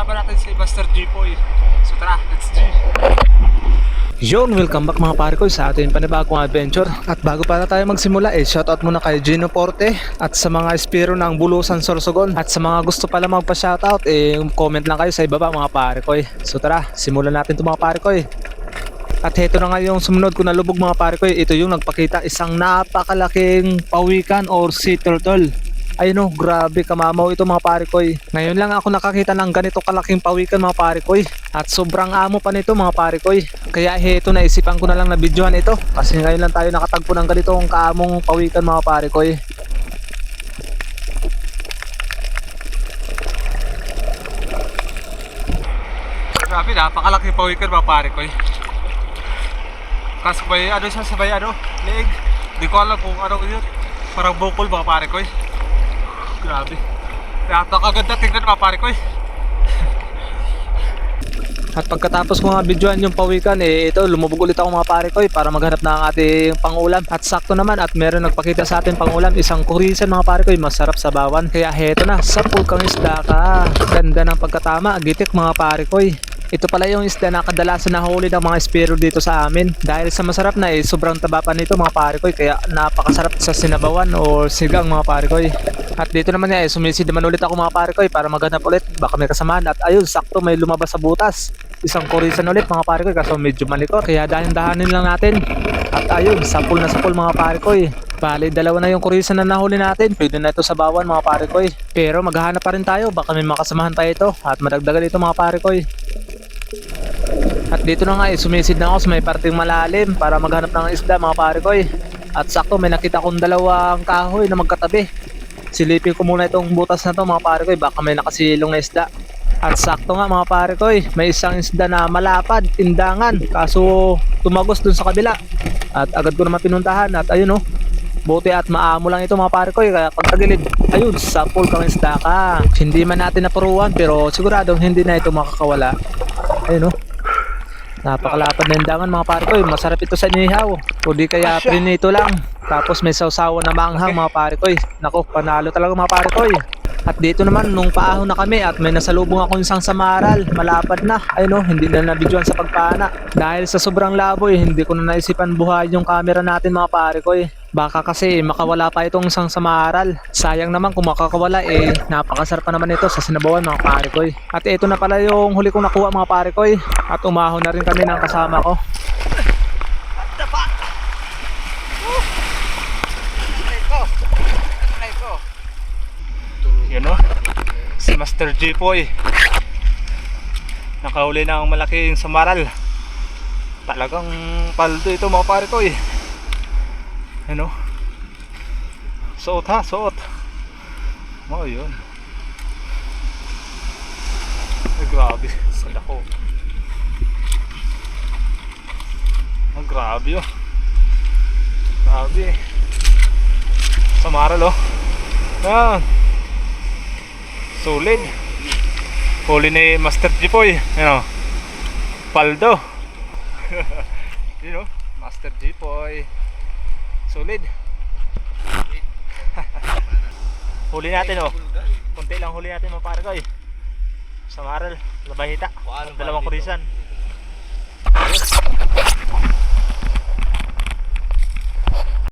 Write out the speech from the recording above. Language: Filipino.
kasama natin si Master G po eh. So tara, let's G. Yun, welcome back mga pare ko sa ating panibagong adventure. At bago para tayo magsimula shoutout muna kay Gino Porte at sa mga espiro ng Bulusan, Sorsogon. At sa mga gusto pala magpa-shoutout comment lang kayo sa ibaba mga pare ko So tara, simulan natin ito mga pare ko At heto na nga yung sumunod ko na lubog mga pare ko Ito yung nagpakita isang napakalaking pawikan or sea turtle. Ayun o, grabe kamamaw ito mga pare ko Ngayon lang ako nakakita ng ganito kalaking pawikan mga pare ko At sobrang amo pa nito mga pare ko Kaya heto, naisipan ko na lang na videohan ito Kasi ngayon lang tayo nakatagpo ng ganitong kaamong pawikan mga pare ko Grabe, napakalaki pawikan mga pare ko Kasabay, ano siya, sabay ano, leeg. Di ko alam kung ano yun. Parang bukol mga pare ko Grabe. Napakaganda tingnan mga pare ko At pagkatapos ko nga videohan yung pawikan ito lumubog ulit ako mga pare ko para maghanap ng ating pangulam. At sakto naman at meron nagpakita sa ating pangulam isang kurisan mga pare ko masarap sa bawan. Kaya heto na, sapul kang isda ka. Ganda ng pagkatama, gitik mga pare ko Ito pala yung isda na kadalasan nahuli ng mga espiro dito sa amin. Dahil sa masarap na sobrang taba pa nito mga pare ko kaya napakasarap sa sinabawan o sigang mga pare ko At dito naman sumisid naman ulit ako mga pare ko para maghanap ulit. Baka may kasamaan at ayun, sakto may lumabas sa butas. Isang kurisan ulit mga pare ko kaso medyo malikot. Kaya dahan-dahanin lang natin. At ayun, sapul na sapul mga pare ko Bali, dalawa na yung kurisan na nahuli natin. Pwede na ito sa bawan mga pare ko Pero maghahanap pa rin tayo. Baka may makasamahan tayo ito. At madagdagan ito mga pare ko At dito na nga sumisid na ako sa may parting malalim para maghanap ng isda mga pare ko At sakto may nakita akong dalawang kahoy na magkatabi. Silipin ko muna itong butas na to mga pare ko baka may nakasilong na isda. At sakto nga mga pare ko may isang isda na malapad, indangan. Kaso tumagos dun sa kabila. At agad ko naman pinuntahan at ayun buti at maamo lang ito mga pare ko kaya pagkagilid, ayun, sapul kang isda ka. Hindi man natin napuruan pero siguradong hindi na ito makakawala. Ayun napakalapad na indangan mga pare ko masarap ito sa inihaw o di kaya prinito lang tapos may sausawan na maanghang mga pare ko Nako, panalo talaga mga pare ko At dito naman nung paahon na kami at may nasalubong akong isang samaral, malapad na. Ayun hindi na nabidyoan sa pagpana. Dahil sa sobrang labo hindi ko na naisipan buhay yung camera natin mga pare ko Baka kasi makawala pa itong isang samaral. Sayang naman kung makakawala napakasarap pa naman ito sa sinabawan mga pare ko At ito na pala yung huli kong nakuha mga pare ko At umahon na rin kami ng kasama ko. Yan si Master G po nakahuli ng malaking samaral. Talagang paldo ito mga pare ko suot ha, suot yun grabe sa lako grabe grabe samaral yan solid. Huli ni Master G po paldo. Master G po solid. Huli natin kunti lang huli natin mga pare ko samaral, labahita, dalawang kurisan.